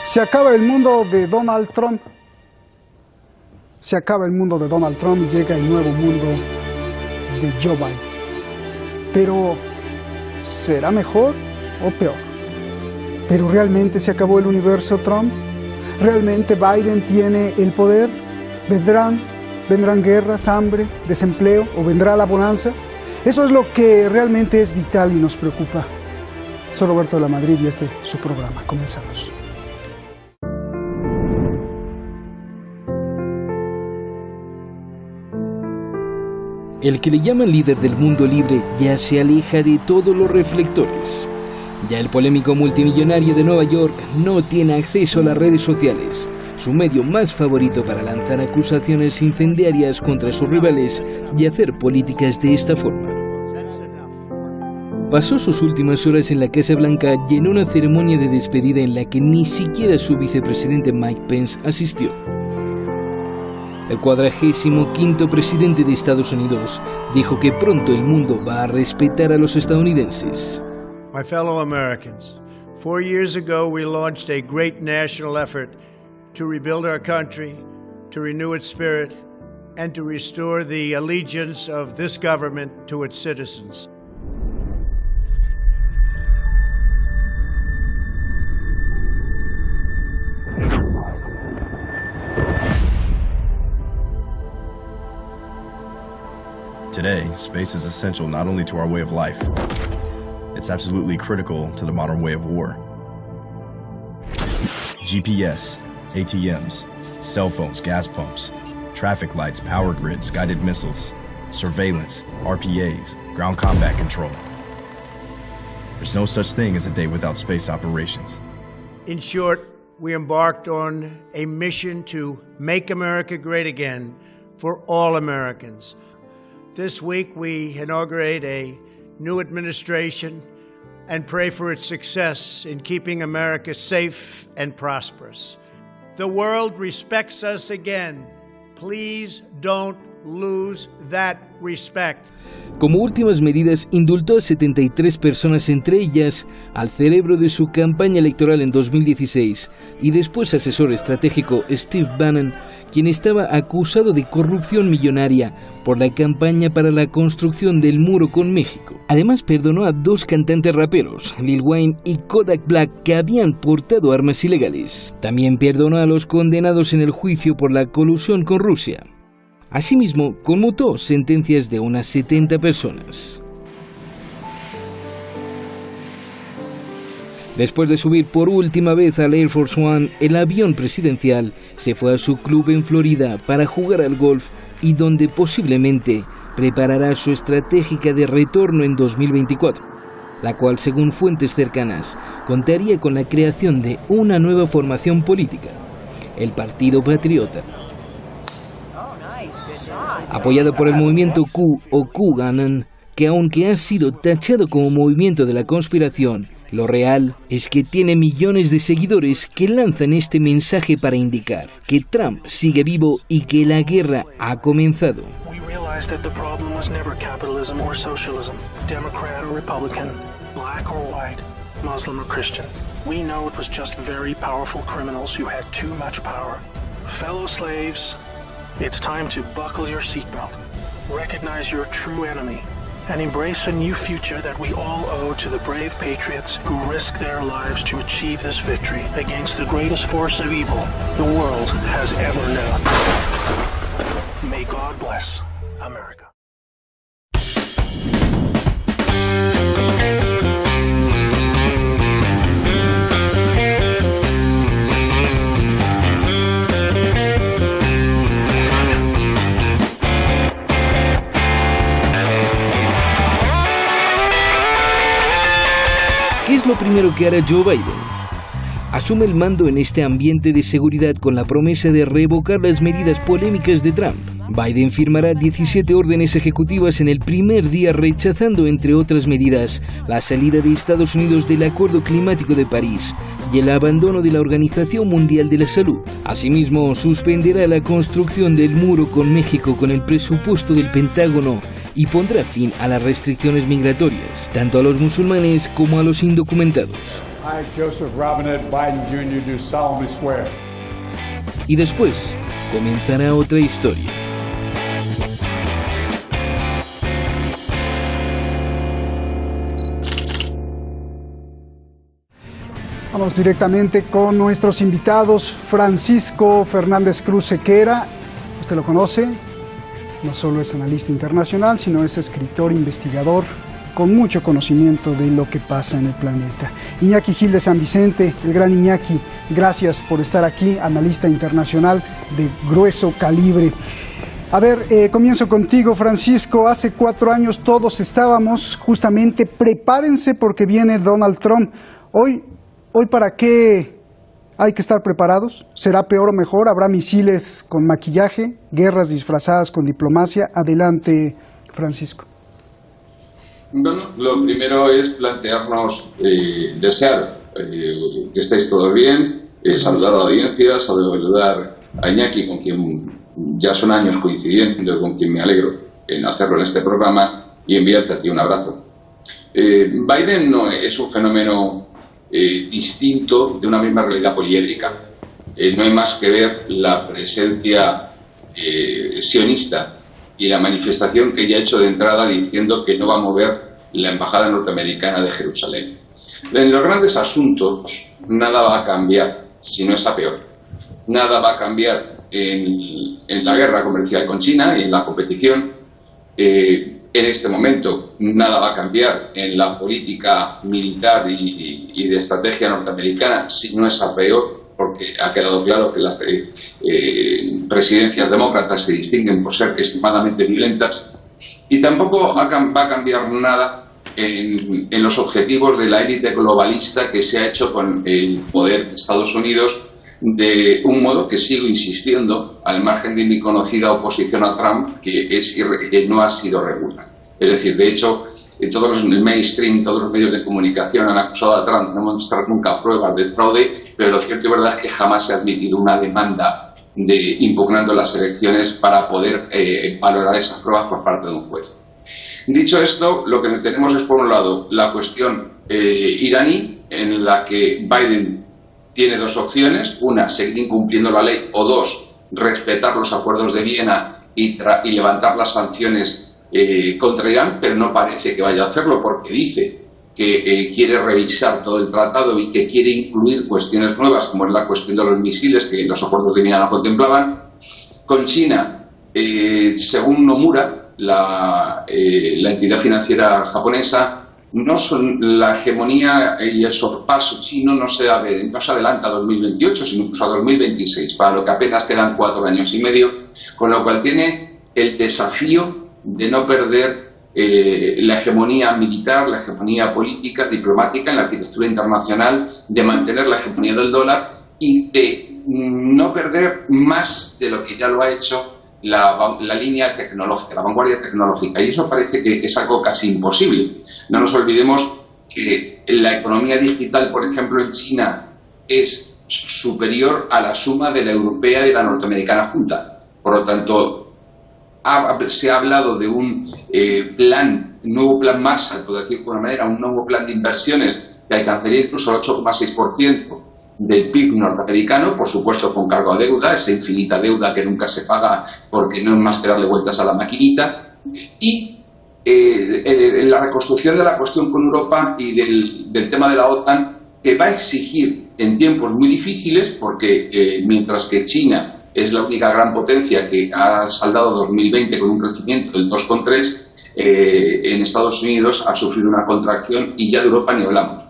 Se acaba el mundo de Donald Trump. Se acaba el mundo de Donald Trump y llega el nuevo mundo de Joe Biden. Pero, ¿será mejor o peor? ¿Pero realmente se acabó el universo Trump? ¿Realmente Biden tiene el poder? ¿Vendrán guerras, hambre, desempleo o vendrá la bonanza? Eso es lo que realmente es vital y nos preocupa. Soy Roberto de la Madrid y este es su programa. Comenzamos. El que le llaman líder del mundo libre ya se aleja de todos los reflectores. Ya el polémico multimillonario de Nueva York no tiene acceso a las redes sociales, su medio más favorito para lanzar acusaciones incendiarias contra sus rivales y hacer políticas de esta forma. Pasó sus últimas horas en la Casa Blanca y en una ceremonia de despedida en la que ni siquiera su vicepresidente Mike Pence asistió. El 45º presidente de Estados Unidos dijo que pronto el mundo va a respetar a los estadounidenses. My fellow Americans, 4 years ago we launched a great national effort to rebuild our country, to renew its spirit, and to restore the allegiance of this government to its citizens. Today, space is essential not only to our way of life, it's absolutely critical to the modern way of war. GPS, ATMs, cell phones, gas pumps, traffic lights, power grids, guided missiles, surveillance, RPAs, ground combat control. There's no such thing as a day without space operations. In short, we embarked on a mission to make America great again for all Americans. This week, we inaugurate a new administration and pray for its success in keeping America safe and prosperous. The world respects us again. Please don't lose that respect. Como últimas medidas, indultó a 73 personas, entre ellas al cerebro de su campaña electoral en 2016 y después asesor estratégico Steve Bannon, quien estaba acusado de corrupción millonaria por la campaña para la construcción del muro con México. Además, perdonó a 2 cantantes raperos, Lil Wayne y Kodak Black, que habían portado armas ilegales. También perdonó a los condenados en el juicio por la colusión con Rusia. Asimismo, conmutó sentencias de unas 70 personas. Después de subir por última vez al Air Force One, el avión presidencial se fue a su club en Florida para jugar al golf y donde posiblemente preparará su estratégica de retorno en 2024, la cual, según fuentes cercanas, contaría con la creación de una nueva formación política, el Partido Patriota. Apoyado por el movimiento Q o QAnon, que aunque ha sido tachado como movimiento de la conspiración, lo real es que tiene millones de seguidores que lanzan este mensaje para indicar que Trump sigue vivo y que la guerra ha comenzado. It's time to buckle your seatbelt, recognize your true enemy, and embrace a new future that we all owe to the brave patriots who risked their lives to achieve this victory against the greatest force of evil the world has ever known. May God bless America. ¿Qué es lo primero que hará Joe Biden? Asume el mando en este ambiente de seguridad con la promesa de revocar las medidas polémicas de Trump. Biden firmará 17 órdenes ejecutivas en el primer día, rechazando, entre otras medidas, la salida de Estados Unidos del Acuerdo Climático de París y el abandono de la Organización Mundial de la Salud. Asimismo, suspenderá la construcción del muro con México con el presupuesto del Pentágono y pondrá fin a las restricciones migratorias, tanto a los musulmanes como a los indocumentados. I, Joseph Robinette Biden Jr., do solemnly swear. Y después comenzará otra historia. Vamos directamente con nuestros invitados. Francisco Fernández Cruz Sequera, usted lo conoce, no solo es analista internacional, sino es escritor, investigador, con mucho conocimiento de lo que pasa en el planeta. Iñaki Gil de San Vicente, el gran Iñaki, gracias por estar aquí, analista internacional de grueso calibre. A ver, comienzo contigo, Francisco. Hace 4 años todos estábamos justamente, prepárense porque viene Donald Trump. Hoy ¿para qué hay que estar preparados? ¿Será peor o mejor? ¿Habrá misiles con maquillaje? ¿Guerras disfrazadas con diplomacia? Adelante, Francisco. Bueno, lo primero es plantearnos, desearos que estéis todos bien, saludar a la audiencia, saludar a Iñaki, con quien ya son años coincidiendo, con quien me alegro en hacerlo en este programa, y enviarte a ti un abrazo. Biden no es un fenómeno distinto de una misma realidad poliédrica. No hay más que ver la presencia sionista y la manifestación que ya ha hecho de entrada diciendo que no va a mover la embajada norteamericana de Jerusalén. En los grandes asuntos nada va a cambiar, si no es a peor. Nada va a cambiar en la guerra comercial con China y en la competición. En este momento nada va a cambiar en la política militar y de estrategia norteamericana, si no es a peor, porque ha quedado claro que las presidencias demócratas se distinguen por ser extremadamente violentas, y tampoco va a cambiar nada en los objetivos de la élite globalista que se ha hecho con el poder de Estados Unidos, de un modo que sigo insistiendo, al margen de mi conocida oposición a Trump, que no ha sido regular. Es decir, de hecho, el mainstream, todos los medios de comunicación han acusado a Trump de no mostrar nunca pruebas de fraude, pero lo cierto y verdad es que jamás se ha admitido una demanda impugnando las elecciones para poder valorar esas pruebas por parte de un juez. Dicho esto, lo que tenemos es, por un lado, la cuestión iraní, en la que Biden tiene 2 opciones: una, seguir incumpliendo la ley, o 2, respetar los acuerdos de Viena y levantar las sanciones contra Irán, pero no parece que vaya a hacerlo, porque dice que quiere revisar todo el tratado y que quiere incluir cuestiones nuevas, como es la cuestión de los misiles, que los acuerdos de Viena no contemplaban. Con China, según Nomura, la entidad financiera japonesa, la hegemonía y el sorpaso chino no se adelanta a 2028, sino incluso a 2026, para lo que apenas quedan 4 años y medio, con lo cual tiene el desafío de no perder la hegemonía militar, la hegemonía política, diplomática en la arquitectura internacional, de mantener la hegemonía del dólar y de no perder más de lo que ya lo ha hecho la línea tecnológica, la vanguardia tecnológica, y eso parece que es algo casi imposible. No nos olvidemos que la economía digital, por ejemplo, en China es superior a la suma de la europea y de la norteamericana junta. Por lo tanto, se ha hablado de un nuevo plan Marshall, por decir de alguna manera, un nuevo plan de inversiones que alcanzaría incluso el 8,6% del PIB norteamericano, por supuesto con cargo a deuda, esa infinita deuda que nunca se paga porque no es más que darle vueltas a la maquinita, y la reconstrucción de la cuestión con Europa y del tema de la OTAN, que va a exigir en tiempos muy difíciles, porque mientras que China es la única gran potencia que ha saldado 2020 con un crecimiento del 2,3%, en Estados Unidos ha sufrido una contracción, y ya de Europa ni hablamos.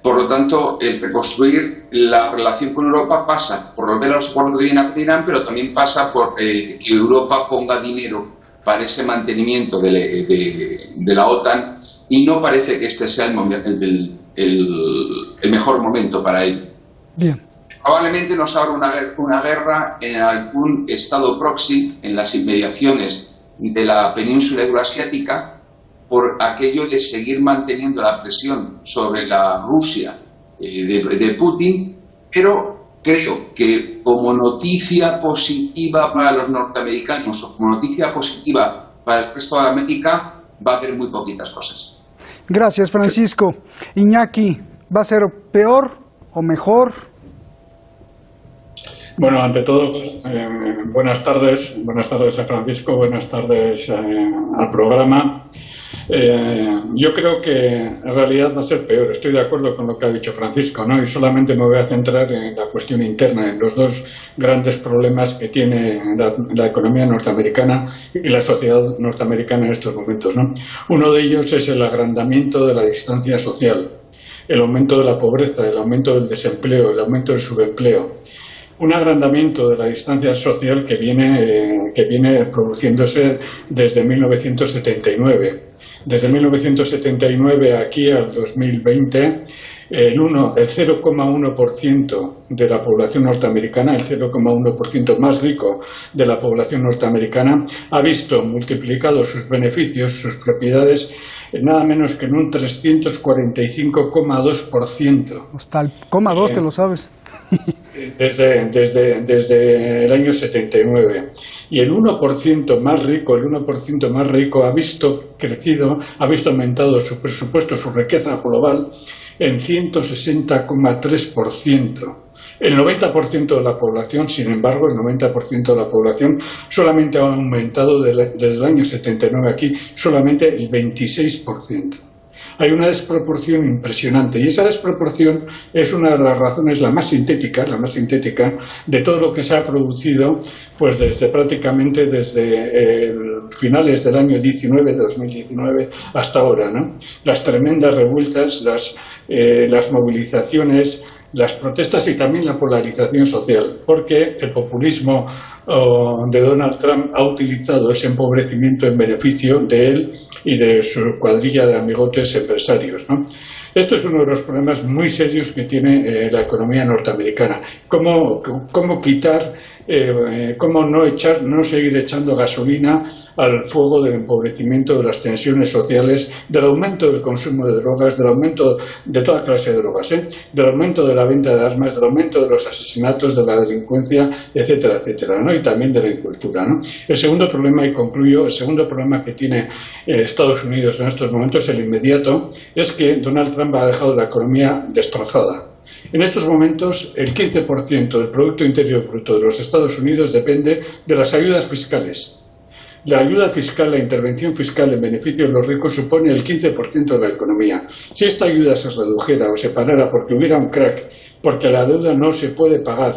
Por lo tanto, el reconstruir la relación con Europa pasa por volver a los acuerdos de Viena con Irán, pero también pasa por que Europa ponga dinero para ese mantenimiento de la OTAN, y no parece que este sea el mejor momento para ello. Bien. Probablemente nos abra una guerra en algún estado próximo, en las inmediaciones de la península euroasiática, por aquello de seguir manteniendo la presión sobre la Rusia de Putin, pero creo que como noticia positiva para los norteamericanos o como noticia positiva para el resto de América va a haber muy poquitas cosas. Gracias, Francisco. Iñaki, ¿Va a ser peor o mejor? Bueno, ante todo, buenas tardes a Francisco, buenas tardes al programa. Yo creo que en realidad va a ser peor. Estoy de acuerdo con lo que ha dicho Francisco, ¿no? Y solamente me voy a centrar en la cuestión interna, en los dos grandes problemas que tiene la economía norteamericana y la sociedad norteamericana en estos momentos, ¿no? Uno de ellos es el agrandamiento de la distancia social, el aumento de la pobreza, el aumento del desempleo, el aumento del subempleo. Un agrandamiento de la distancia social que viene produciéndose desde 1979. Desde 1979 aquí al 2020, el 0,1% de la población norteamericana, el 0,1% más rico de la población norteamericana, ha visto multiplicados sus beneficios, sus propiedades, nada menos que en un 345,2%. Hasta el 0,2 te lo sabes. Desde el año 79. Y el 1% más rico, ha visto crecido, ha visto aumentado su presupuesto, su riqueza global en 160,3%. El 90% de la población, sin embargo, el 90% de la población solamente ha aumentado desde el año 79 aquí, solamente el 26%. Hay una desproporción impresionante y esa desproporción es una de las razones, la más sintética de todo lo que se ha producido pues prácticamente desde finales del año 2019 hasta ahora, ¿no? Las tremendas revueltas, las movilizaciones, las protestas y también la polarización social, porque el populismo de Donald Trump ha utilizado ese empobrecimiento en beneficio de él y de su cuadrilla de amigotes empresarios, ¿no? Esto es uno de los problemas muy serios que tiene la economía norteamericana. ¿Cómo quitar, cómo no seguir echando gasolina al fuego del empobrecimiento, de las tensiones sociales, del aumento del consumo de drogas, del aumento de toda clase de drogas, del aumento de la venta de armas, del aumento de los asesinatos, de la delincuencia, etcétera, etcétera, ¿no? Y también de la incultura, ¿no? El segundo problema, y concluyo, el segundo problema que tiene Estados Unidos en estos momentos, el inmediato, es que Donald Trump ha dejado la economía destrozada. En estos momentos, el 15% del Producto Interior Bruto de los Estados Unidos depende de las ayudas fiscales. La ayuda fiscal, la intervención fiscal en beneficio de los ricos supone el 15% de la economía. Si esta ayuda se redujera o se parara porque hubiera un crack, porque la deuda no se puede pagar,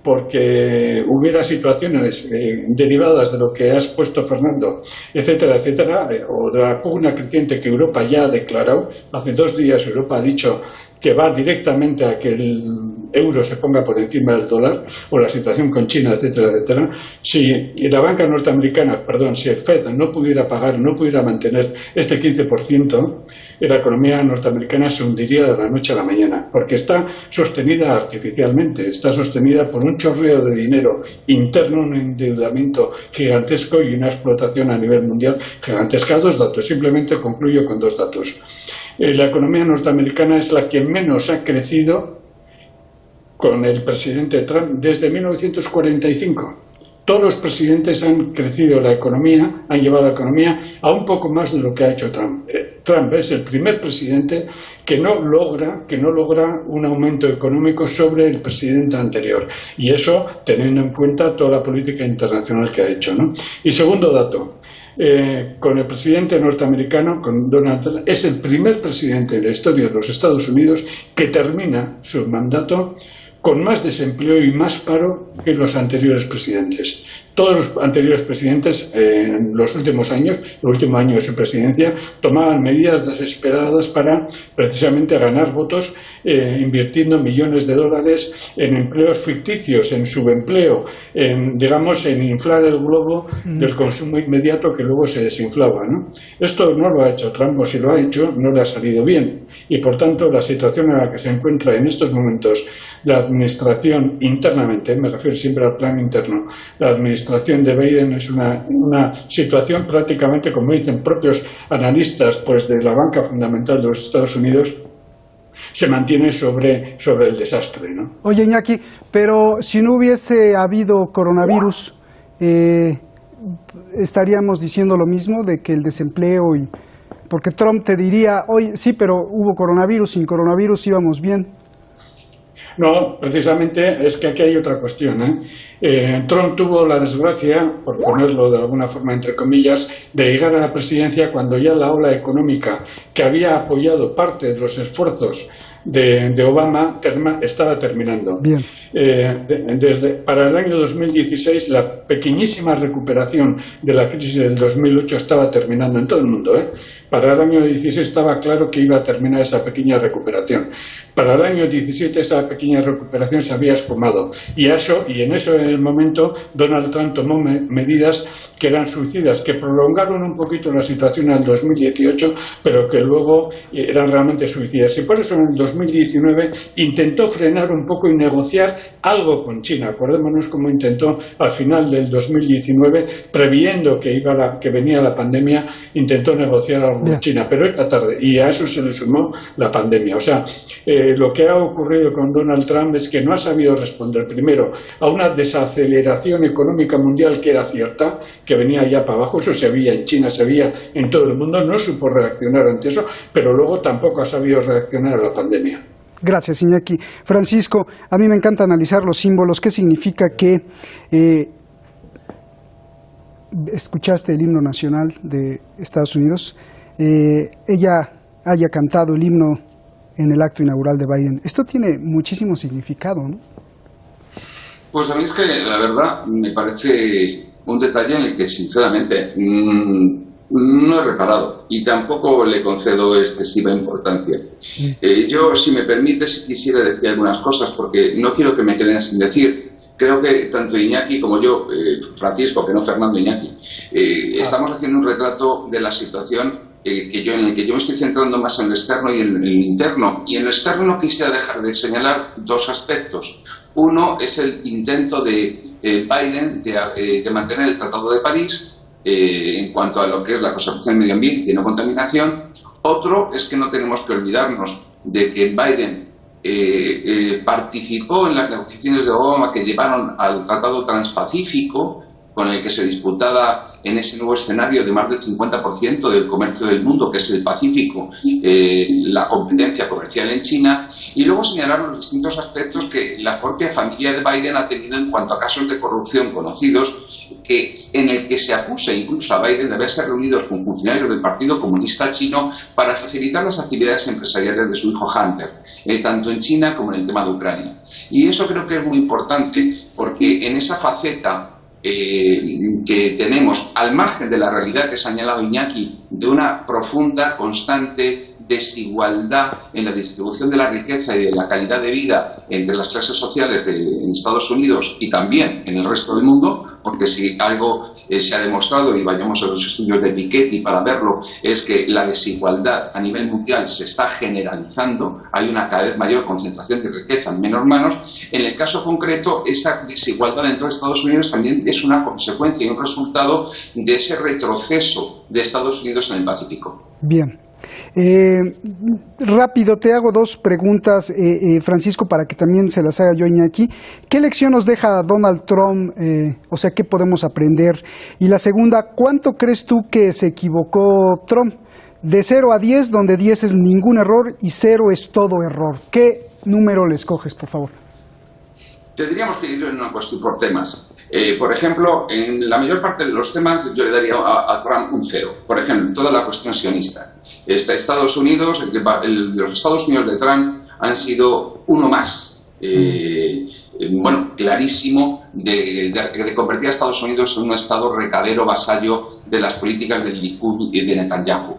porque hubiera situaciones derivadas de lo que has puesto, Fernando, etcétera, etcétera, o de la pugna creciente que Europa ya ha declarado. Hace 2 días Europa ha dicho que va directamente a que el euro se ponga por encima del dólar, o la situación con China, etcétera, etcétera. Si la banca norteamericana, si el FED no pudiera pagar, no pudiera mantener este 15%, la economía norteamericana se hundiría de la noche a la mañana, porque está sostenida artificialmente, está sostenida por un chorreo de dinero interno, un endeudamiento gigantesco y una explotación a nivel mundial gigantesca. 2 datos, simplemente concluyo con 2 datos. La economía norteamericana es la que menos ha crecido con el presidente Trump desde 1945. Todos los presidentes han crecido la economía, han llevado la economía a un poco más de lo que ha hecho Trump. Trump es el primer presidente que no logra un aumento económico sobre el presidente anterior. Y eso teniendo en cuenta toda la política internacional que ha hecho, ¿no? Y segundo dato. Con el presidente norteamericano, con Donald Trump, es el primer presidente en la historia de los Estados Unidos que termina su mandato con más desempleo y más paro que los anteriores presidentes. Todos los anteriores presidentes en los últimos años, el último año de su presidencia, tomaban medidas desesperadas para precisamente ganar votos, invirtiendo millones de dólares en empleos ficticios, en subempleo, en inflar el globo del consumo inmediato que luego se desinflaba, ¿no? Esto no lo ha hecho Trump, o si lo ha hecho, no le ha salido bien. Y por tanto, la situación en la que se encuentra en estos momentos la administración internamente, me refiero siempre al plan interno, la administración de Biden es una situación prácticamente, como dicen propios analistas de la banca fundamental de los Estados Unidos, se mantiene sobre el desastre, ¿no? Oye, Iñaki, pero si no hubiese habido coronavirus, ¿estaríamos diciendo lo mismo de que el desempleo y Porque Trump te diría, oye, sí, pero hubo coronavirus, sin coronavirus íbamos bien. No, precisamente es que aquí hay otra cuestión, Trump tuvo la desgracia, por ponerlo de alguna forma entre comillas, de llegar a la presidencia cuando ya la ola económica que había apoyado parte de los esfuerzos de Obama estaba terminando. Bien. Para el año 2016 la pequeñísima recuperación de la crisis del 2008 estaba terminando en todo el mundo. Para el año 16 estaba claro que iba a terminar esa pequeña recuperación. Para el año 17 esa pequeña recuperación se había esfumado y en ese momento Donald Trump tomó medidas que eran suicidas, que prolongaron un poquito la situación al 2018, pero que luego eran realmente suicidas. Y por eso en el 2019 intentó frenar un poco y negociar algo con China. Acordémonos cómo intentó al final del 2019, previendo que venía la pandemia, intentó negociar algo con China, pero era tarde y a eso se le sumó la pandemia. O sea, lo que ha ocurrido con Donald Trump es que no ha sabido responder primero a una desaceleración económica mundial que era cierta, que venía ya para abajo, eso se veía en China, se veía en todo el mundo, no supo reaccionar ante eso, pero luego tampoco ha sabido reaccionar a la pandemia. Gracias, Iñaki. Francisco, a mí me encanta analizar los símbolos. ¿Qué significa que escuchaste el himno nacional de Estados Unidos? Ella haya cantado el himno en el acto inaugural de Biden. Esto tiene muchísimo significado, ¿no? Pues a mí es que la verdad me parece un detalle en el que sinceramente no he reparado y tampoco le concedo excesiva importancia. Yo, si me permites, quisiera decir algunas cosas porque no quiero que me queden sin decir. Creo que tanto Iñaki como yo, Francisco, que no Fernando, Iñaki, estamos haciendo un retrato de la situación en el que yo me estoy centrando más en el externo y en el interno. Y en el externo no quisiera dejar de señalar dos aspectos. Uno es el intento de Biden de mantener el Tratado de París en cuanto a lo que es la conservación del medio ambiente y no contaminación. Otro es que no tenemos que olvidarnos de que Biden participó en las negociaciones de Obama que llevaron al Tratado Transpacífico, con el que se disputaba en ese nuevo escenario de más del 50% del comercio del mundo, que es el Pacífico, la competencia comercial en China, y luego señalar los distintos aspectos que la propia familia de Biden ha tenido en cuanto a casos de corrupción conocidos, en el que se acusa incluso a Biden de haberse reunido con funcionarios del Partido Comunista Chino para facilitar las actividades empresariales de su hijo Hunter, tanto en China como en el tema de Ucrania. Y eso creo que es muy importante porque en esa faceta que tenemos, al margen de la realidad que ha señalado Iñaki, de una profunda, constante desigualdad en la distribución de la riqueza y de la calidad de vida entre las clases sociales en Estados Unidos y también en el resto del mundo, porque si algo se ha demostrado, y vayamos a los estudios de Piketty para verlo, es que la desigualdad a nivel mundial se está generalizando, hay una cada vez mayor concentración de riqueza en menos manos. En el caso concreto, esa desigualdad dentro de Estados Unidos también es una consecuencia y un resultado de ese retroceso de Estados Unidos en el Pacífico. Bien. Rápido, te hago dos preguntas, Francisco, para que también se las haga yo a Iñaki. ¿Qué lección nos deja Donald Trump? O sea, ¿qué podemos aprender? Y la segunda, ¿cuánto crees tú que se equivocó Trump? De 0 a 10, donde 10 es ningún error y 0 es todo error. ¿Qué número le escoges, por favor? Tendríamos que ir en una cuestión por temas. Por ejemplo, en la mayor parte de los temas yo le daría a Trump un 0. Por ejemplo, toda la cuestión sionista. Estados Unidos, los Estados Unidos de Trump han sido uno más, clarísimo, de convertir a Estados Unidos en un estado recadero, vasallo de las políticas del Likud y de Netanyahu.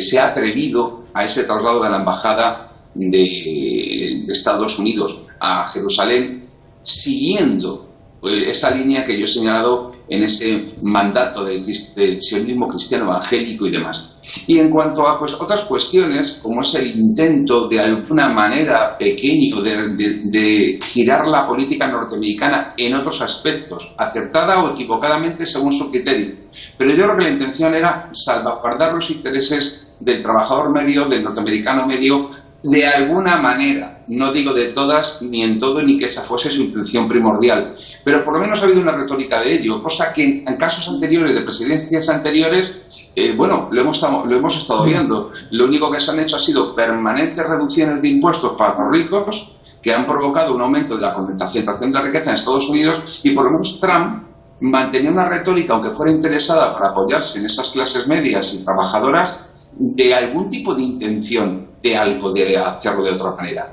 Se ha atrevido a ese traslado de la embajada de Estados Unidos a Jerusalén, siguiendo esa línea que yo he señalado en ese mandato del sionismo cristiano evangélico y demás. Y en cuanto a otras cuestiones, como es el intento de alguna manera pequeño de girar la política norteamericana en otros aspectos, acertada o equivocadamente según su criterio. Pero yo creo que la intención era salvaguardar los intereses del trabajador medio, del norteamericano medio, de alguna manera. No digo de todas, ni en todo, ni que esa fuese su intención primordial. Pero por lo menos ha habido una retórica de ello, cosa que en casos anteriores, de presidencias anteriores, bueno, lo hemos estado viendo. Lo único que se han hecho ha sido permanentes reducciones de impuestos para los ricos, que han provocado un aumento de la concentración de la riqueza en Estados Unidos, y por lo menos Trump mantenía una retórica, aunque fuera interesada para apoyarse en esas clases medias y trabajadoras, de algún tipo de intención de algo, de hacerlo de otra manera.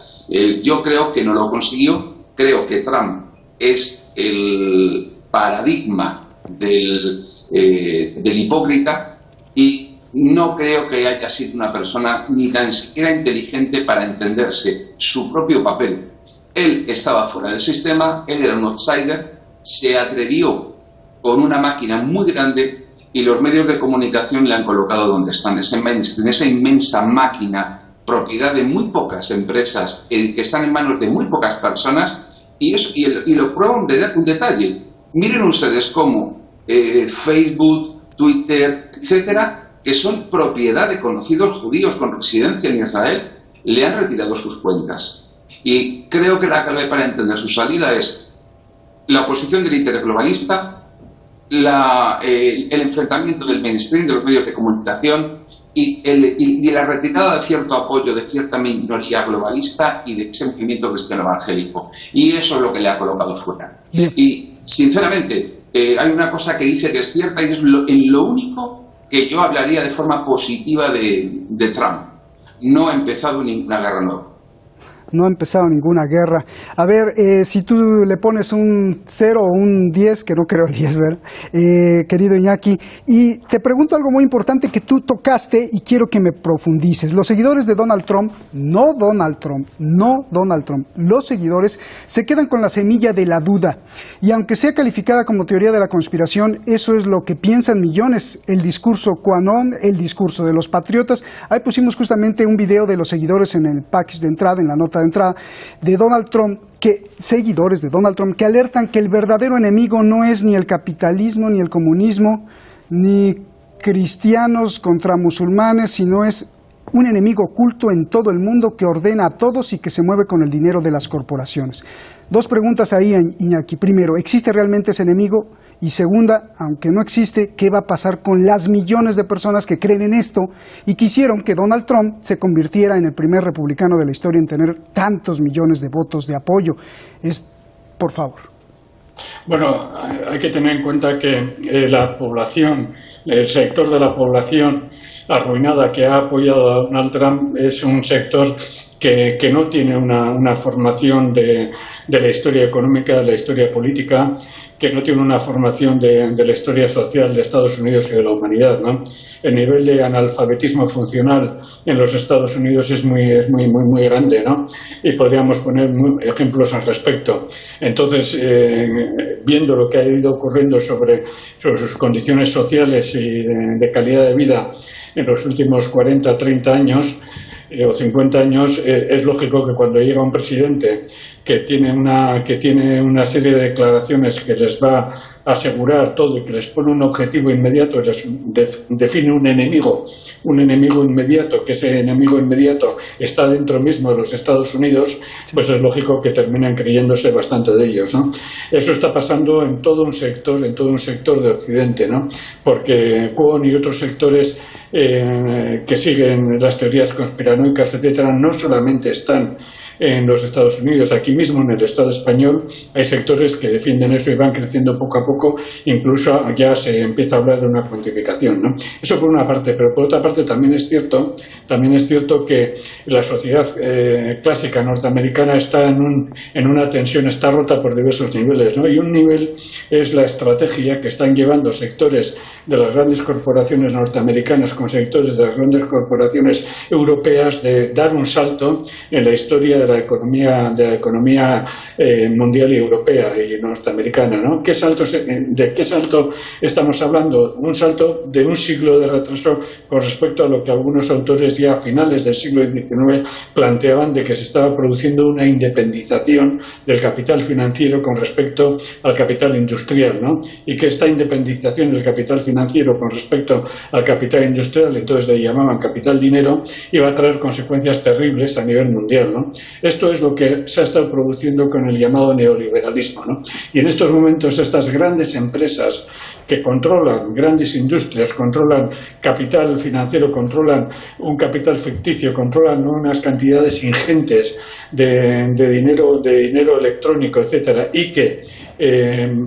Yo creo que no lo consiguió. Creo que Trump es el paradigma del hipócrita, y no creo que haya sido una persona ni tan siquiera inteligente para entenderse su propio papel. Él estaba fuera del sistema, él era un outsider, se atrevió con una máquina muy grande, y los medios de comunicación le han colocado donde están, en esa inmensa máquina, propiedad de muy pocas empresas, que están en manos de muy pocas personas, y lo prueban un detalle. Miren ustedes cómo Facebook, Twitter, etcétera, que son propiedad de conocidos judíos con residencia en Israel, le han retirado sus cuentas. Y creo que la clave para entender su salida es la oposición del interés globalista, el enfrentamiento del mainstream, de los medios de comunicación, y la retirada de cierto apoyo de cierta minoría globalista y de ese movimiento cristiano evangélico. Y eso es lo que le ha colocado fuera. Bien. Y, sinceramente, hay una cosa que dice que es cierta, y es en lo único que yo hablaría de forma positiva de Trump. No ha empezado ninguna guerra nueva. No ha empezado ninguna guerra. A ver, si tú le pones un 0 o un 10, que no creo el 10, ¿verdad? Querido Iñaki, y te pregunto algo muy importante que tú tocaste y quiero que me profundices. Los seguidores de Donald Trump, no Donald Trump, los seguidores se quedan con la semilla de la duda. Y aunque sea calificada como teoría de la conspiración, eso es lo que piensan millones. El discurso QAnon, el discurso de los patriotas. Ahí pusimos justamente un video de los seguidores en el package de entrada, en la nota de entrada, de Donald Trump, seguidores de Donald Trump, que alertan que el verdadero enemigo no es ni el capitalismo, ni el comunismo, ni cristianos contra musulmanes, sino es un enemigo oculto en todo el mundo que ordena a todos y que se mueve con el dinero de las corporaciones. Dos preguntas ahí, Iñaki. Primero, ¿existe realmente ese enemigo? Y segunda, aunque no existe, ¿qué va a pasar con las millones de personas que creen en esto y quisieron que Donald Trump se convirtiera en el primer republicano de la historia en tener tantos millones de votos de apoyo? Por favor. Bueno, hay que tener en cuenta que la población, el sector de la población arruinada que ha apoyado a Donald Trump es un sector que no tiene una formación de la historia económica, de la historia política, que no tiene una formación de la historia social de Estados Unidos y de la humanidad, ¿no? El nivel de analfabetismo funcional en los Estados Unidos es muy grande, ¿no? Y podríamos poner ejemplos al respecto. Entonces, viendo lo que ha ido ocurriendo sobre sus condiciones sociales y de calidad de vida en los últimos 40, 30 años, o 50 años, es lógico que cuando llega un presidente que tiene una serie de declaraciones que les va a asegurar todo y que les pone un objetivo inmediato, les define un enemigo inmediato, que ese enemigo inmediato está dentro mismo de los Estados Unidos, pues es lógico que terminan creyéndose bastante de ellos, ¿no? Eso está pasando en todo un sector de Occidente, ¿no? Porque QAnon y otros sectores que siguen las teorías conspiranoicas, etcétera, no solamente están en los Estados Unidos. Aquí mismo, en el Estado español, hay sectores que defienden eso y van creciendo poco a poco, incluso ya se empieza a hablar de una cuantificación, ¿no? Eso por una parte, pero por otra parte también es cierto que la sociedad clásica norteamericana está en una tensión, está rota por diversos niveles, ¿no? Y un nivel es la estrategia que están llevando sectores de las grandes corporaciones norteamericanas con sectores de las grandes corporaciones europeas de dar un salto en la historia de la economía mundial y europea y norteamericana, ¿no? ¿De qué salto estamos hablando? Un salto de un siglo de retraso con respecto a lo que algunos autores ya a finales del siglo XIX planteaban, de que se estaba produciendo una independización del capital financiero con respecto al capital industrial, ¿no? Y que esta independización del capital financiero con respecto al capital industrial, entonces le llamaban capital dinero, iba a traer consecuencias terribles a nivel mundial, ¿no? Esto es lo que se ha estado produciendo con el llamado neoliberalismo, ¿no? Y en estos momentos estas grandes empresas que controlan grandes industrias, controlan capital financiero, controlan un capital ficticio, controlan unas cantidades ingentes de dinero electrónico, etcétera, y que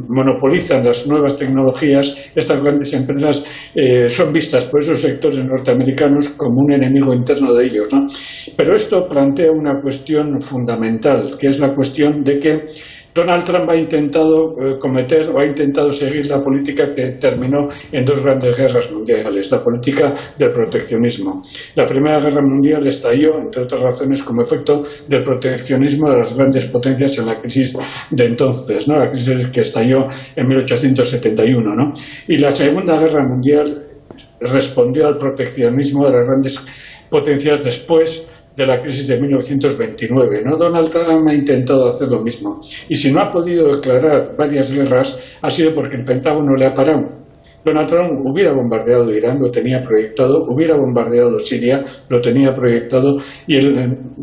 monopolizan las nuevas tecnologías, estas grandes empresas son vistas por esos sectores norteamericanos como un enemigo interno de ellos, ¿no? Pero esto plantea una cuestión fundamental, que es la cuestión de que Donald Trump ha intentado ha intentado seguir la política que terminó en dos grandes guerras mundiales, la política del proteccionismo. La Primera Guerra Mundial estalló, entre otras razones, como efecto del proteccionismo de las grandes potencias en la crisis de entonces, ¿no? La crisis que estalló en 1871, ¿no? Y la Segunda Guerra Mundial respondió al proteccionismo de las grandes potencias después de la crisis de 1929, ¿no? Donald Trump ha intentado hacer lo mismo. Y si no ha podido declarar varias guerras, ha sido porque el Pentágono le ha parado. Donald Trump hubiera bombardeado Irán, lo tenía proyectado, hubiera bombardeado Siria, lo tenía proyectado, y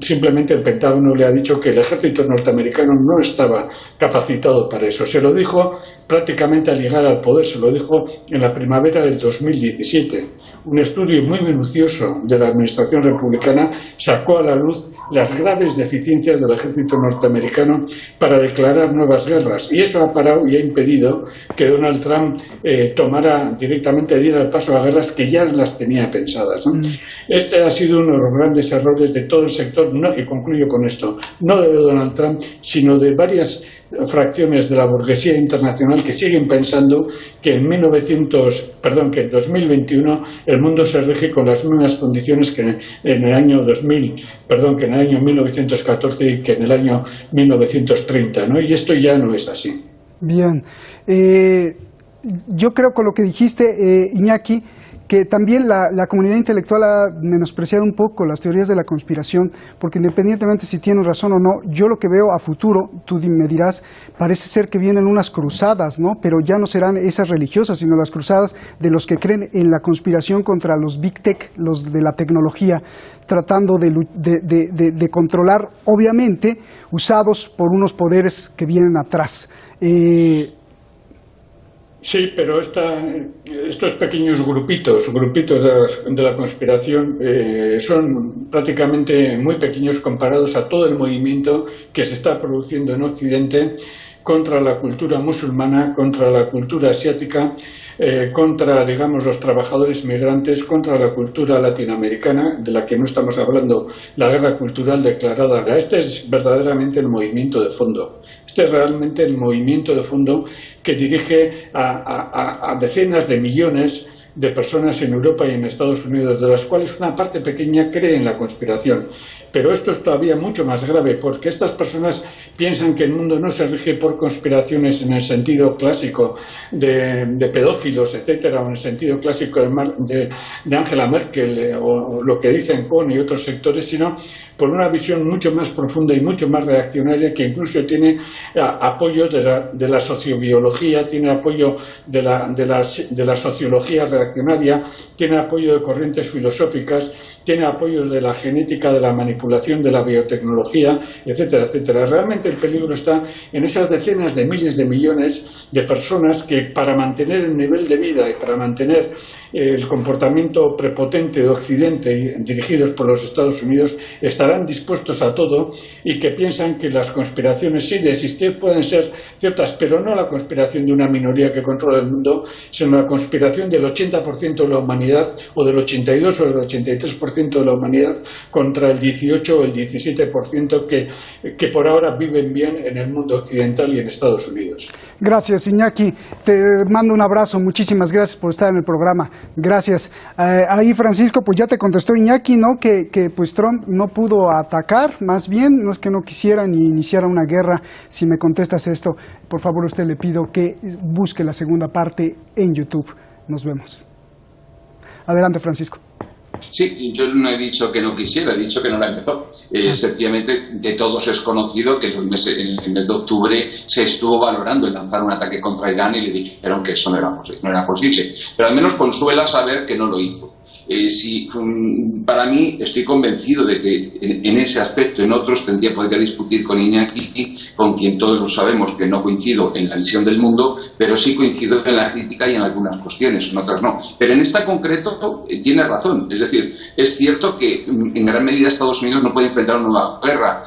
simplemente el Pentágono le ha dicho que el ejército norteamericano no estaba capacitado para eso. Se lo dijo prácticamente al llegar al poder, se lo dijo en la primavera del 2017. Un estudio muy minucioso de la administración republicana sacó a la luz las graves deficiencias del ejército norteamericano para declarar nuevas guerras, y eso ha parado y ha impedido que Donald Trump diera el paso a guerras que ya las tenía pensadas, ¿no? Este ha sido uno de los grandes errores de todo el sector, y concluyo con esto, no de Donald Trump, sino de varias fracciones de la burguesía internacional que siguen pensando que en 2021 el mundo se rige con las mismas condiciones que en el año 1914 y que en el año 1930, ¿no? Y esto ya no es así. Bien. Yo creo con lo que dijiste, Iñaki, que también la comunidad intelectual ha menospreciado un poco las teorías de la conspiración, porque independientemente si tienen razón o no, yo lo que veo a futuro, tú me dirás, parece ser que vienen unas cruzadas, ¿no? Pero ya no serán esas religiosas, sino las cruzadas de los que creen en la conspiración contra los Big Tech, los de la tecnología, tratando de controlar, obviamente, usados por unos poderes que vienen atrás. Sí, pero estos pequeños grupitos de la conspiración son prácticamente muy pequeños comparados a todo el movimiento que se está produciendo en Occidente contra la cultura musulmana, contra la cultura asiática, contra, digamos, los trabajadores migrantes, contra la cultura latinoamericana, de la que no estamos hablando, la guerra cultural declarada. Este es verdaderamente el movimiento de fondo. Este es realmente el movimiento de fondo que dirige a decenas de millones de personas en Europa y en Estados Unidos, de las cuales una parte pequeña cree en la conspiración. Pero esto es todavía mucho más grave, porque estas personas piensan que el mundo no se rige por conspiraciones en el sentido clásico de pedófilos, etcétera, o en el sentido clásico de Angela Merkel, o lo que dicen Cohn y otros sectores, sino por una visión mucho más profunda y mucho más reaccionaria, que incluso tiene apoyo de la sociobiología, tiene apoyo de la sociología reaccionaria, tiene apoyo de corrientes filosóficas, tiene apoyo de la genética, de la manipulación, de la biotecnología, etcétera, etcétera. Realmente el peligro está en esas decenas de miles de millones de personas que, para mantener el nivel de vida y para mantener el comportamiento prepotente de Occidente dirigidos por los Estados Unidos, estarán dispuestos a todo, y que piensan que las conspiraciones, sí, de existir, pueden ser ciertas, pero no la conspiración de una minoría que controla el mundo, sino la conspiración del 80% de la humanidad, o del 82 o del 83% de la humanidad, contra el 18 o el 17% que por ahora viven bien en el mundo occidental y en Estados Unidos. Gracias, Iñaki. Te mando un abrazo. Muchísimas gracias por estar en el programa. Gracias. Ahí, Francisco, pues ya te contestó Iñaki, ¿no? Que pues Trump no pudo atacar, más bien, no es que no quisiera ni iniciara una guerra. Si me contestas esto, por favor, usted le pido que busque la segunda parte en YouTube. Nos vemos. Adelante, Francisco. Sí, yo no he dicho que no quisiera, he dicho que no la empezó. Sencillamente, de todos es conocido que en el mes de octubre se estuvo valorando el lanzar un ataque contra Irán y le dijeron que eso no era posible. Pero al menos consuela saber que no lo hizo. Para mí, estoy convencido de que en ese aspecto, en otros, podría discutir con Iñaki, con quien todos lo sabemos que no coincido en la visión del mundo, pero sí coincido en la crítica y en algunas cuestiones, en otras no. Pero en esta concreto tiene razón. Es decir, es cierto que en gran medida Estados Unidos no puede enfrentar una nueva guerra,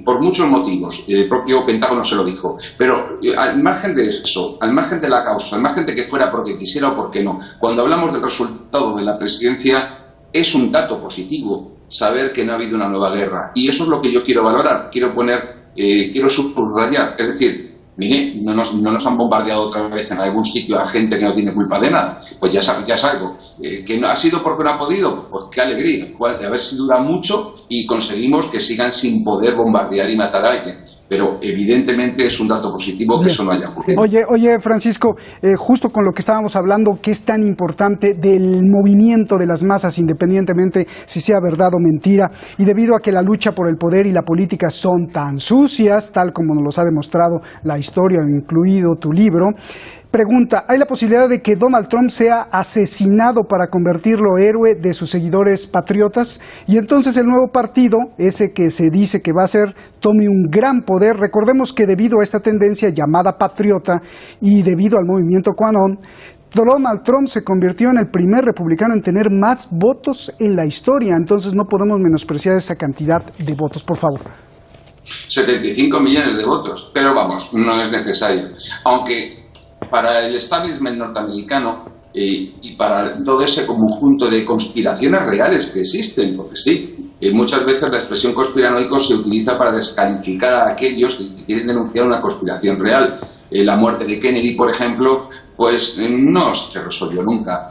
por muchos motivos. El propio Pentágono se lo dijo. Pero al margen de eso, al margen de la causa, al margen de que fuera porque quisiera o porque no, cuando hablamos del resultado de la presidencia, es un dato positivo saber que no ha habido una nueva guerra. Y eso es lo que yo quiero valorar, quiero subrayar. Es decir, mire, no nos han bombardeado otra vez en algún sitio a gente que no tiene culpa de nada. Pues ya es algo. ¿Que no ha sido porque no ha podido? Pues qué alegría. A ver si dura mucho y conseguimos que sigan sin poder bombardear y matar a alguien. Pero evidentemente es un dato positivo que eso no haya ocurrido. Oye, Francisco, justo con lo que estábamos hablando, que es tan importante del movimiento de las masas, independientemente si sea verdad o mentira, y debido a que la lucha por el poder y la política son tan sucias, tal como nos los ha demostrado la historia, incluido tu libro, pregunta, ¿hay la posibilidad de que Donald Trump sea asesinado para convertirlo héroe de sus seguidores patriotas? Y entonces el nuevo partido, ese que se dice que va a ser, tome un gran poder. Recordemos que debido a esta tendencia llamada patriota y debido al movimiento QAnon, Donald Trump se convirtió en el primer republicano en tener más votos en la historia. Entonces no podemos menospreciar esa cantidad de votos, por favor. 75 millones de votos, pero vamos, no es necesario. Aunque para el establishment norteamericano y para todo ese conjunto de conspiraciones reales que existen, porque sí, muchas veces la expresión conspiranoico se utiliza para descalificar a aquellos que quieren denunciar una conspiración real. La muerte de Kennedy, por ejemplo, pues no se resolvió nunca.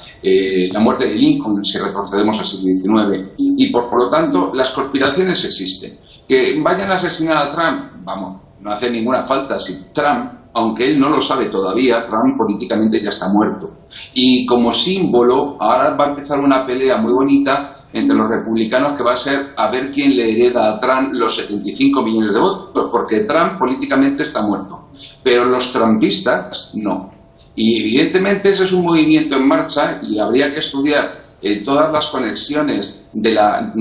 La muerte de Lincoln, si retrocedemos al siglo XIX. Y por lo tanto, las conspiraciones existen. Que vayan a asesinar a Trump, vamos, no hace ninguna falta. Si Trump, aunque él no lo sabe todavía, Trump políticamente ya está muerto. Y como símbolo, ahora va a empezar una pelea muy bonita entre los republicanos que va a ser a ver quién le hereda a Trump los 75 millones de votos, porque Trump políticamente está muerto, pero los trumpistas no. Y evidentemente ese es un movimiento en marcha y habría que estudiar todas las conexiones de la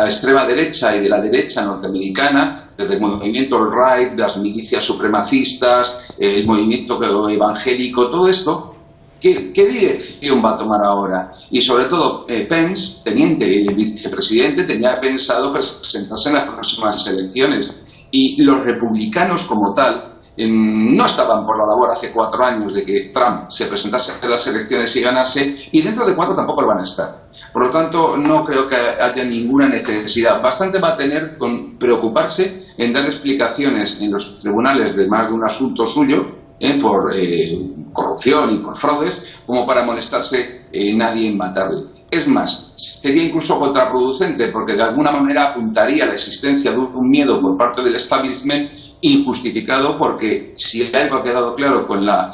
extrema derecha y de la derecha norteamericana, desde el movimiento alt-right, las milicias supremacistas, el movimiento evangélico, todo esto. ¿Qué dirección va a tomar ahora? Y sobre todo, Pence, el vicepresidente, tenía pensado presentarse en las próximas elecciones. Y los republicanos como tal no estaban por la labor hace 4 años de que Trump se presentase en las elecciones y ganase, y dentro de 4 tampoco lo van a estar. Por lo tanto, no creo que haya ninguna necesidad. Bastante va a tener con preocuparse en dar explicaciones en los tribunales de más de un asunto suyo, por corrupción y por fraudes, como para molestarse nadie en matarle. Es más, sería incluso contraproducente porque de alguna manera apuntaría a la existencia de un miedo por parte del establishment injustificado, porque si algo ha quedado claro con la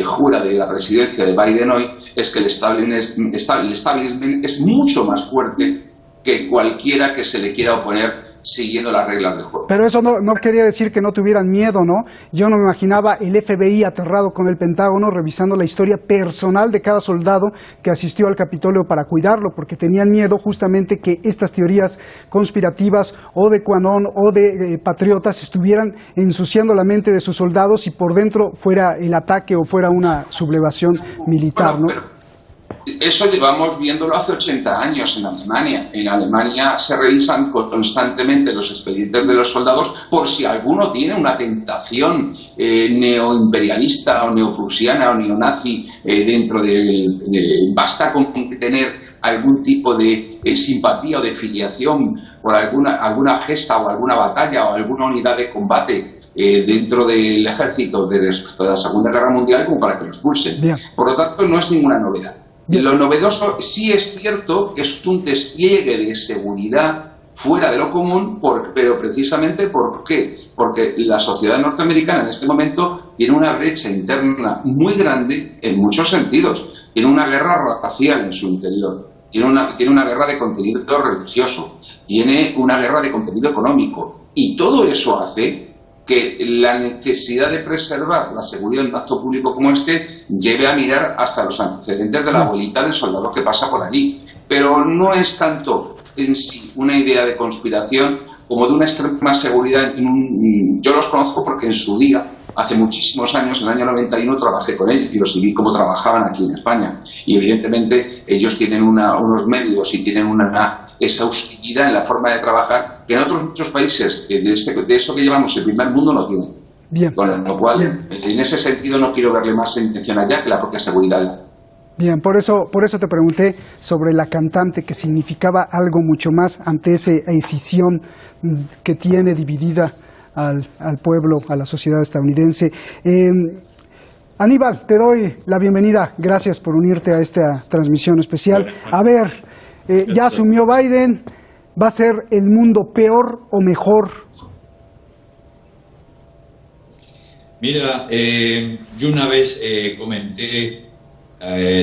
jura de la presidencia de Biden hoy es que el establishment es mucho más fuerte que cualquiera que se le quiera oponer siguiendo las reglas del juego. Pero eso no quería decir que no tuvieran miedo, ¿no? Yo no me imaginaba el FBI aterrado con el Pentágono revisando la historia personal de cada soldado que asistió al Capitolio para cuidarlo, porque tenían miedo justamente que estas teorías conspirativas o de QAnon o de patriotas estuvieran ensuciando la mente de sus soldados y por dentro fuera el ataque o fuera una sublevación militar, ¿no? Eso llevamos viéndolo hace 80 años en Alemania. En Alemania se revisan constantemente los expedientes de los soldados por si alguno tiene una tentación neoimperialista o neoprusiana o neonazi dentro basta con tener algún tipo de simpatía o de filiación por alguna gesta o alguna batalla o alguna unidad de combate dentro del ejército de la Segunda Guerra Mundial como para que los expulsen. Bien. Por lo tanto, no es ninguna novedad. Lo novedoso sí es cierto que es un despliegue de seguridad fuera de lo común, pero precisamente ¿por qué? Porque la sociedad norteamericana en este momento tiene una brecha interna muy grande en muchos sentidos. Tiene una guerra racial en su interior, tiene una guerra de contenido religioso, tiene una guerra de contenido económico, y todo eso hace que la necesidad de preservar la seguridad en un acto público como este lleve a mirar hasta los antecedentes de la abuelita del soldado que pasa por allí. pero no es tanto en sí una idea de conspiración como de una extrema seguridad. Yo los conozco porque en su día, hace muchísimos años, en el año 91, trabajé con ellos y los vi cómo trabajaban aquí en España. Y evidentemente ellos tienen unos medios y tienen una exhaustividad en la forma de trabajar que en otros muchos países de eso que llevamos el primer mundo no tienen. Bien. Con lo cual, en ese sentido no quiero verle más intención allá que la propia seguridad. Bien, por eso te pregunté sobre la cantante, que significaba algo mucho más ante esa escisión que tiene dividida al pueblo, a la sociedad estadounidense. Aníbal, te doy la bienvenida. Gracias por unirte a esta transmisión especial. A ver, ya asumió Biden. ¿Va a ser el mundo peor o mejor? Mira, yo una vez comenté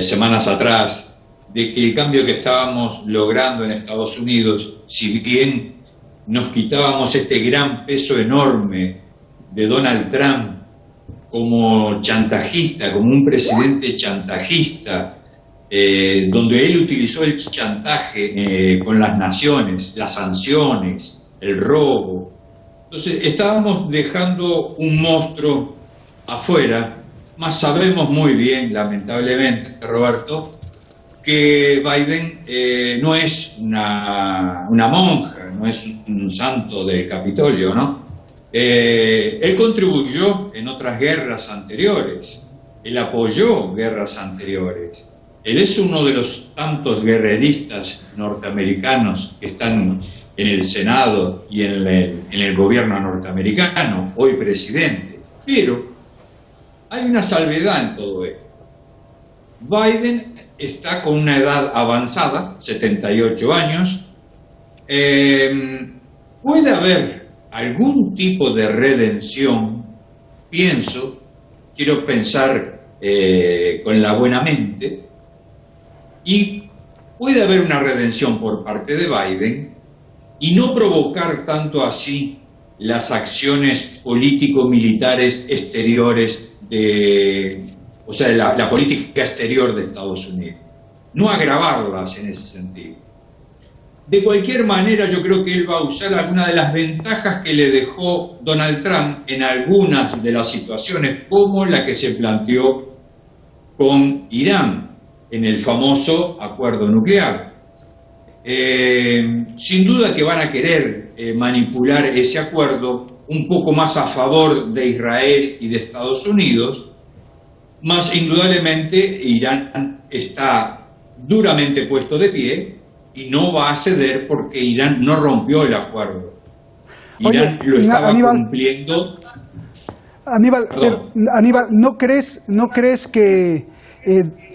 semanas atrás de que el cambio que estábamos logrando en Estados Unidos, si bien nos quitábamos este gran peso enorme de Donald Trump como chantajista, como un presidente chantajista, donde él utilizó el chantaje con las naciones, las sanciones, el robo. Entonces estábamos dejando un monstruo afuera. Más sabemos muy bien, lamentablemente, Roberto, que Biden no es una monja, no es un santo del Capitolio, ¿no? Él contribuyó en otras guerras anteriores, él apoyó guerras anteriores, él es uno de los tantos guerreristas norteamericanos que están en el Senado y en el gobierno norteamericano, hoy presidente, pero hay una salvedad en todo esto. Biden está con una edad avanzada, 78 años. Puede haber algún tipo de redención, quiero pensar con la buena mente, y puede haber una redención por parte de Biden y no provocar tanto así las acciones político-militares exteriores o sea, la política exterior de Estados Unidos, no agravarlas en ese sentido. De cualquier manera, yo creo que él va a usar algunas de las ventajas que le dejó Donald Trump en algunas de las situaciones, como la que se planteó con Irán en el famoso acuerdo nuclear. Sin duda que van a querer manipular ese acuerdo un poco más a favor de Israel y de Estados Unidos, más indudablemente Irán está duramente puesto de pie y no va a ceder porque Irán no rompió el acuerdo. Irán lo estaba cumpliendo. Aníbal, ¿no crees que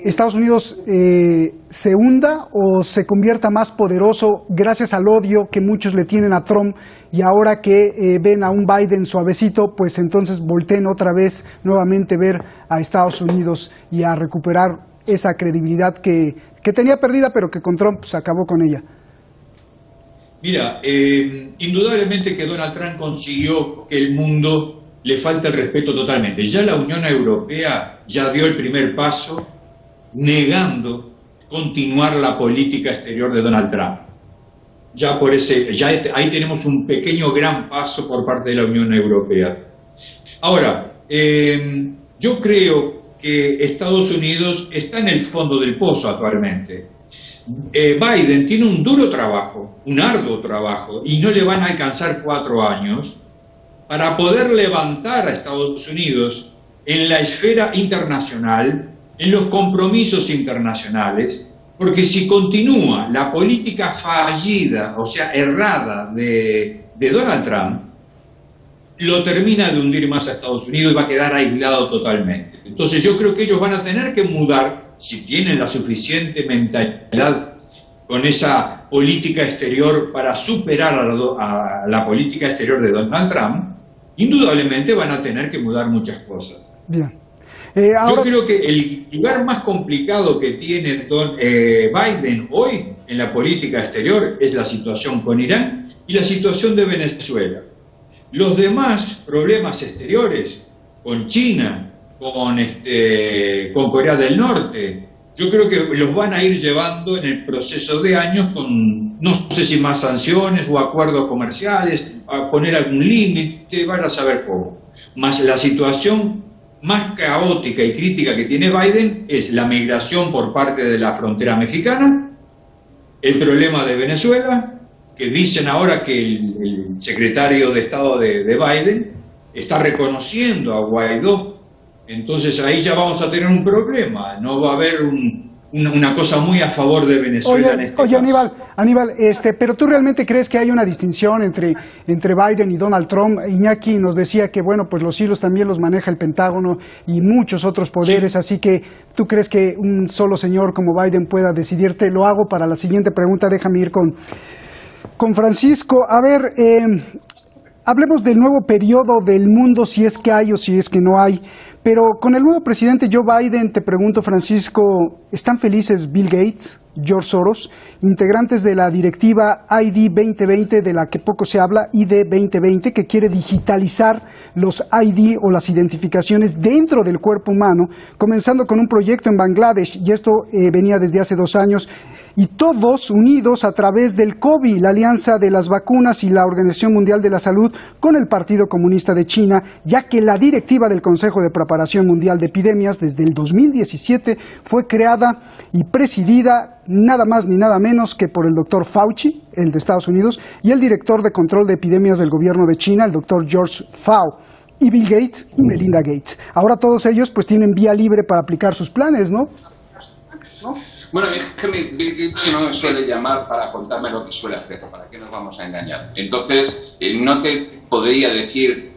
Estados Unidos se hunda o se convierta más poderoso gracias al odio que muchos le tienen a Trump, y ahora que ven a un Biden suavecito, pues entonces volteen otra vez nuevamente ver a Estados Unidos y a recuperar esa credibilidad que tenía perdida, pero que con Trump se acabó con ella? Mira, indudablemente que Donald Trump consiguió que el mundo le falta el respeto totalmente. Ya la Unión Europea ya dio el primer paso negando continuar la política exterior de Donald Trump. Ya ahí tenemos un pequeño gran paso por parte de la Unión Europea. Ahora, yo creo que Estados Unidos está en el fondo del pozo actualmente. Biden tiene un duro trabajo, un arduo trabajo, y no le van a alcanzar 4 años para poder levantar a Estados Unidos en la esfera internacional, en los compromisos internacionales, porque si continúa la política fallida, o sea, errada de Donald Trump, lo termina de hundir más a Estados Unidos y va a quedar aislado totalmente. Entonces yo creo que ellos van a tener que mudar, si tienen la suficiente mentalidad con esa política exterior para superar a la política exterior de Donald Trump, indudablemente van a tener que mudar muchas cosas. Bien. Yo creo que el lugar más complicado que tiene Biden hoy en la política exterior es la situación con Irán y la situación de Venezuela. Los demás problemas exteriores, con China, con Corea del Norte, yo creo que los van a ir llevando en el proceso de años con, no sé si más sanciones o acuerdos comerciales, a poner algún límite, van a saber cómo. Más la situación más caótica y crítica que tiene Biden es la migración por parte de la frontera mexicana, el problema de Venezuela, que dicen ahora que el secretario de Estado de Biden está reconociendo a Guaidó. Entonces ahí ya vamos a tener un problema, no va a haber una cosa muy a favor de Venezuela en este caso. Aníbal, pero ¿tú realmente crees que hay una distinción entre Biden y Donald Trump? Iñaki nos decía que, bueno, pues los hilos también los maneja el Pentágono y muchos otros poderes, sí. Así que ¿tú crees que un solo señor como Biden pueda decidir? Te lo hago para la siguiente pregunta, déjame ir con Francisco. A ver, hablemos del nuevo periodo del mundo, si es que hay o si es que no hay. Pero con el nuevo presidente Joe Biden, te pregunto, Francisco, ¿están felices Bill Gates, George Soros, integrantes de la directiva ID 2020, de la que poco se habla, ID 2020, que quiere digitalizar los ID o las identificaciones dentro del cuerpo humano, comenzando con un proyecto en Bangladesh, y esto venía desde hace 2 años, y todos unidos a través del COVI, la Alianza de las Vacunas y la Organización Mundial de la Salud, con el Partido Comunista de China, ya que la directiva del Consejo de Preparación Mundial de Epidemias desde el 2017 fue creada y presidida nada más ni nada menos que por el doctor Fauci, el de Estados Unidos, y el director de control de epidemias del gobierno de China, el doctor George Fau, y Bill Gates y Melinda Gates. Ahora todos ellos pues tienen vía libre para aplicar sus planes, ¿no? Bueno, es que Bill Gates no me suele llamar para contarme lo que suele hacer, ¿para qué nos vamos a engañar? Entonces, no te podría decir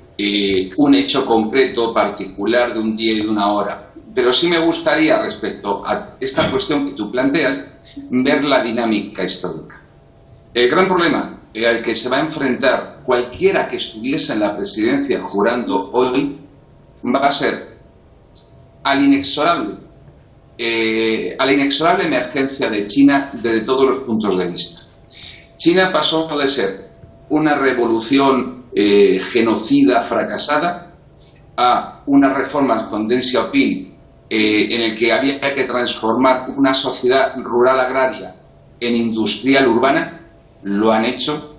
un hecho concreto, particular, de un día y de una hora, pero sí me gustaría, respecto a esta cuestión que tú planteas, ver la dinámica histórica. El gran problema al que se va a enfrentar cualquiera que estuviese en la presidencia jurando hoy va a ser a la inexorable emergencia de China desde todos los puntos de vista. China pasó de ser una revolución genocida fracasada a unas reformas con Deng Xiaoping en el que había que transformar una sociedad rural agraria en industrial urbana. Lo han hecho.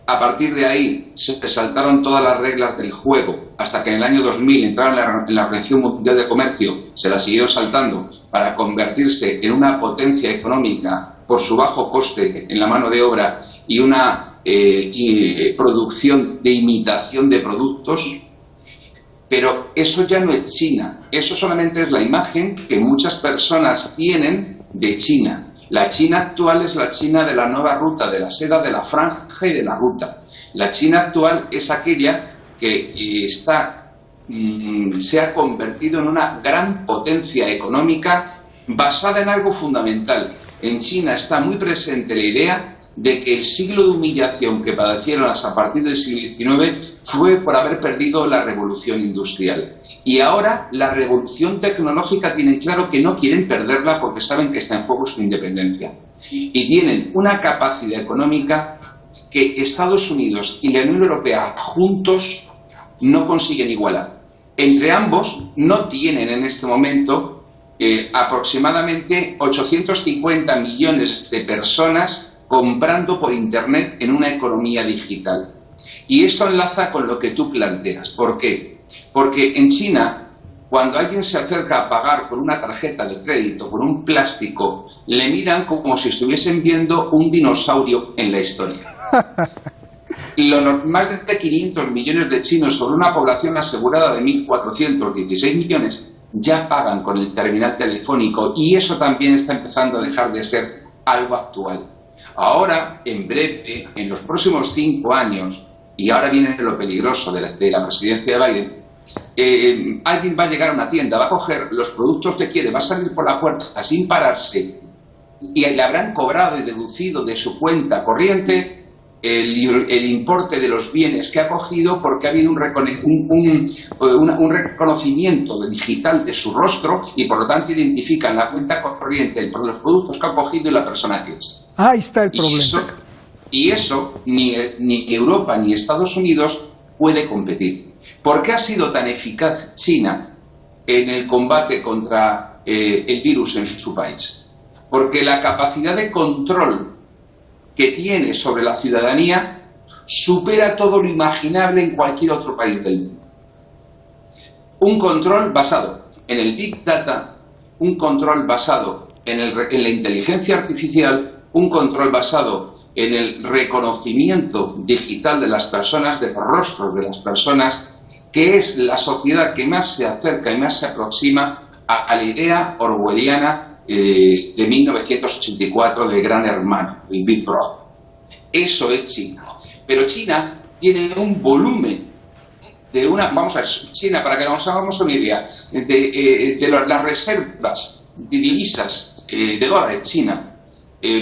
A partir de ahí se saltaron todas las reglas del juego hasta que en el año 2000 entraron en la Organización Mundial de Comercio, se la siguieron saltando para convertirse en una potencia económica por su bajo coste en la mano de obra y una producción de imitación de productos. Pero eso ya no es China, eso solamente es la imagen que muchas personas tienen de China. La China actual es la China de la nueva ruta, de la seda, de la franja y de la ruta. La China actual es aquella que se ha convertido en una gran potencia económica basada en algo fundamental. En China está muy presente la idea de que el siglo de humillación que padecieron a partir del siglo XIX fue por haber perdido la revolución industrial. Y ahora la revolución tecnológica tienen claro que no quieren perderla porque saben que está en juego su independencia. Y tienen una capacidad económica que Estados Unidos y la Unión Europea juntos no consiguen igualar. Entre ambos no tienen en este momento aproximadamente 850 millones de personas comprando por Internet en una economía digital. Y esto enlaza con lo que tú planteas. ¿Por qué? Porque en China, cuando alguien se acerca a pagar con una tarjeta de crédito, con un plástico, le miran como si estuviesen viendo un dinosaurio en la historia. Más de 500 millones de chinos sobre una población asegurada de 1.416 millones ya pagan con el terminal telefónico, y eso también está empezando a dejar de ser algo actual. Ahora, en breve, en los próximos 5 años, y ahora viene lo peligroso de la presidencia de Biden, alguien va a llegar a una tienda, va a coger los productos que quiere, va a salir por la puerta sin pararse, y le habrán cobrado y deducido de su cuenta corriente el importe de los bienes que ha cogido, porque ha habido un reconocimiento digital de su rostro, y por lo tanto identifican la cuenta corriente, los productos que ha cogido y la persona que es. Ahí está el problema. Y eso ni Europa ni Estados Unidos puede competir. ¿Por qué ha sido tan eficaz China en el combate contra el virus en su país. Porque la capacidad de control que tiene sobre la ciudadanía supera todo lo imaginable en cualquier otro país del mundo. Un control basado en el Big Data, un control basado en la inteligencia artificial, un control basado en el reconocimiento digital de las personas, de los rostros de las personas, que es la sociedad que más se acerca y más se aproxima a la idea orwelliana de 1984 del Gran Hermano, el Big Brother. Eso es China. Pero China tiene un volumen de vamos a ver, China, para que nos hagamos una idea, las reservas de divisas de dólares China,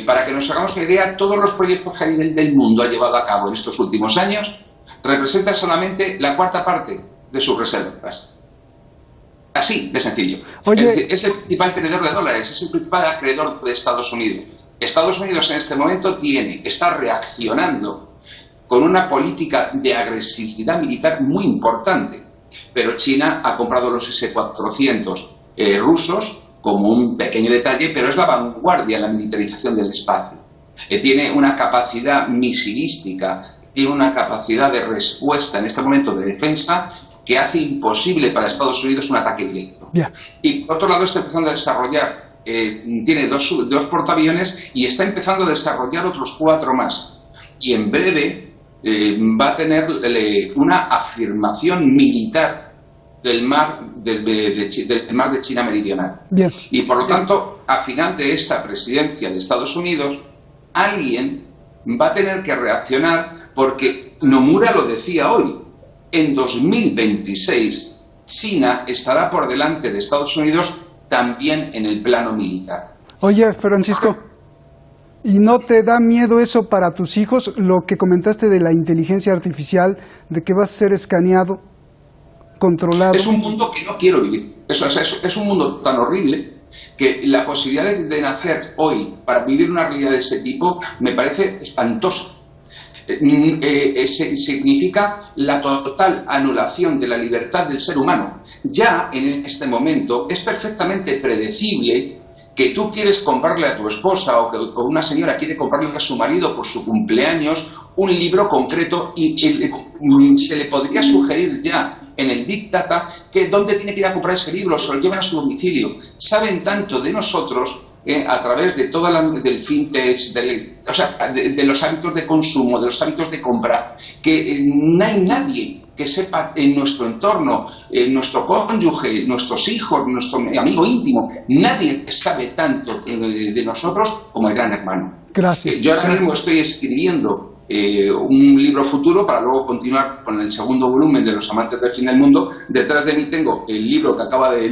para que nos hagamos una idea, todos los proyectos que a nivel del mundo ha llevado a cabo en estos últimos años representan solamente la cuarta parte de sus reservas. Así de sencillo. Oye, es decir, es el principal tenedor de dólares, es el principal acreedor de Estados Unidos. Estados Unidos en este momento está reaccionando con una política de agresividad militar muy importante. Pero China ha comprado los S-400 rusos como un pequeño detalle, pero es la vanguardia en la militarización del espacio. Tiene una capacidad misilística, tiene una capacidad de respuesta en este momento de defensa que hace imposible para Estados Unidos un ataque directo. Yeah. Y por otro lado está empezando a desarrollar, tiene dos portaaviones y está empezando a desarrollar otros 4 más. Y en breve va a tener una afirmación militar del mar de China Meridional. Bien. Y por lo tanto, a final de esta presidencia de Estados Unidos, alguien va a tener que reaccionar, porque Nomura lo decía hoy, en 2026 China estará por delante de Estados Unidos también en el plano militar. Oye, Francisco, ¿y no te da miedo eso para tus hijos, lo que comentaste de la inteligencia artificial, de que vas a ser escaneado, controlado? Es un mundo que no quiero vivir. Es un mundo tan horrible que la posibilidad de nacer hoy para vivir una realidad de ese tipo me parece espantosa. Significa la total anulación de la libertad del ser humano. Ya en este momento es perfectamente predecible que tú quieres comprarle a tu esposa o que una señora quiere comprarle a su marido por su cumpleaños un libro concreto y se le podría sugerir ya en el Big Data que dónde tiene que ir a comprar ese libro, se lo llevan a su domicilio. Saben tanto de nosotros a través de todo del fintech, de los hábitos de consumo, de los hábitos de compra, que no hay nadie que sepa en nuestro entorno, nuestro cónyuge, nuestros hijos, nuestro amigo íntimo, nadie sabe tanto de nosotros como el Gran Hermano. Gracias. Yo ahora mismo estoy escribiendo un libro futuro para luego continuar con el segundo volumen de Los amantes del fin del mundo. Detrás de mí tengo el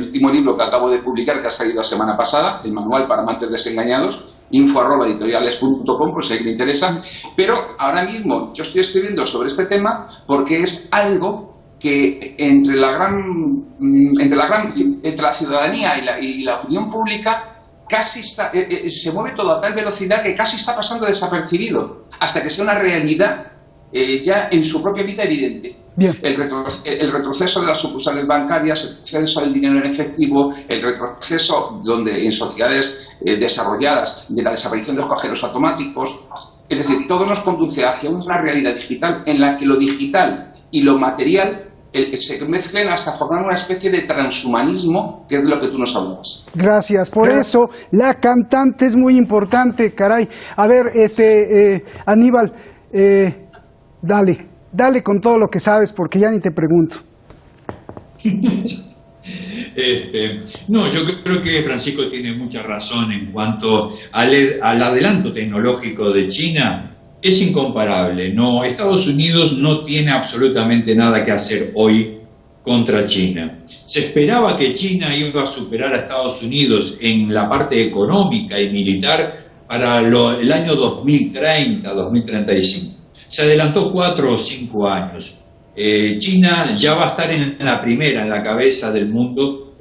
último libro que acabo de publicar, que ha salido la semana pasada, el manual para amantes desengañados, info@editoriales.com, por si a alguien le interesa. Pero ahora mismo yo estoy escribiendo sobre este tema porque es algo que entre la ciudadanía y la opinión pública casi se mueve todo a tal velocidad que casi está pasando desapercibido, hasta que sea una realidad ya en su propia vida evidente. Bien. El retroceso de las sucursales bancarias, el retroceso del dinero en efectivo, el retroceso en sociedades desarrolladas de la desaparición de los cajeros automáticos. Es decir, todo nos conduce hacia una realidad digital en la que lo digital y lo material se mezclen hasta formar una especie de transhumanismo, que es de lo que tú nos hablabas. Gracias. Por eso, la cantante es muy importante, caray. A ver, Aníbal, dale con todo lo que sabes, porque ya ni te pregunto. No, yo creo que Francisco tiene mucha razón en cuanto al adelanto tecnológico de China. Es incomparable. No, Estados Unidos no tiene absolutamente nada que hacer hoy contra China. Se esperaba que China iba a superar a Estados Unidos en la parte económica y militar para el año 2030, 2035. Se adelantó 4 o 5 años. China ya va a estar en la cabeza del mundo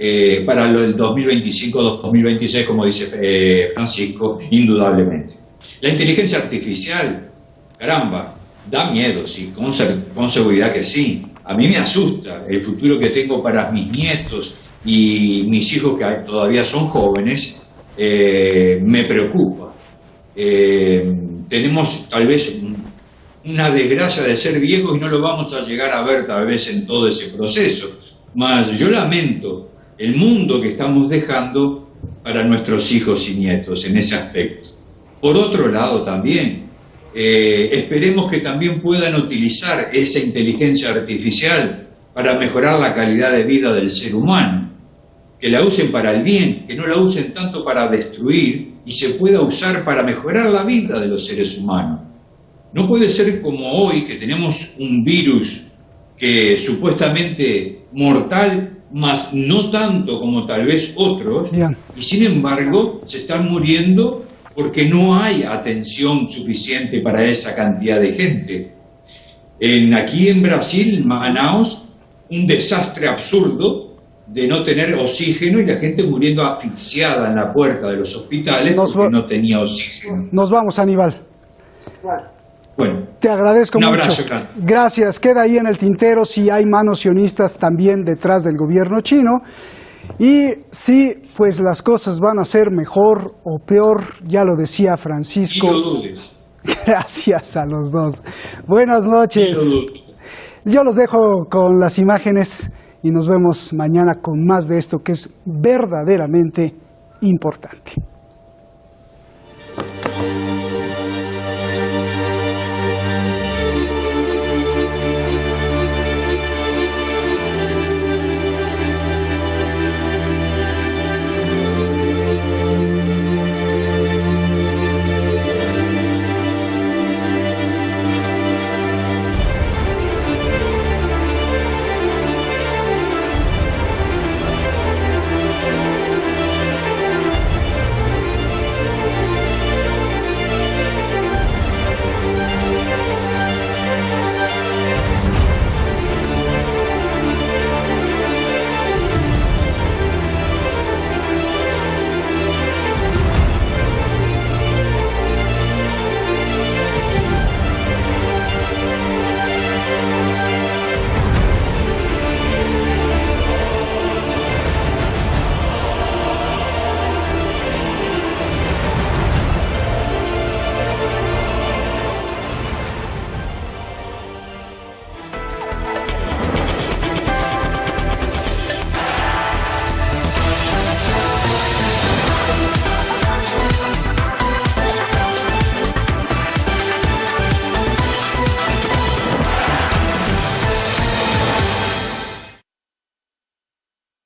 para el 2025-2026, como dice Francisco, indudablemente. La inteligencia artificial, caramba, da miedo, sí, con seguridad que sí. A mí me asusta el futuro que tengo para mis nietos y mis hijos que todavía son jóvenes, me preocupa. Tenemos tal vez una desgracia de ser viejos y no lo vamos a llegar a ver tal vez en todo ese proceso. Mas yo lamento el mundo que estamos dejando para nuestros hijos y nietos en ese aspecto. Por otro lado también, esperemos que también puedan utilizar esa inteligencia artificial para mejorar la calidad de vida del ser humano, que la usen para el bien, que no la usen tanto para destruir y se pueda usar para mejorar la vida de los seres humanos. No puede ser como hoy, que tenemos un virus que supuestamente mortal, mas no tanto como tal vez otros, Bien. y sin embargo se están muriendo porque no hay atención suficiente para esa cantidad de gente. Aquí en Brasil, Manaus, un desastre absurdo de no tener oxígeno y la gente muriendo asfixiada en la puerta de los hospitales porque no tenía oxígeno. Nos vamos, Aníbal. Bueno, te agradezco mucho. Un abrazo, Carlos. Gracias. Queda ahí en el tintero si hay manos sionistas también detrás del gobierno chino. Y si pues las cosas van a ser mejor o peor, ya lo decía Francisco. Y lo dudes. Gracias a los dos. Buenas noches. Yo los dejo con las imágenes y nos vemos mañana con más de esto que es verdaderamente importante.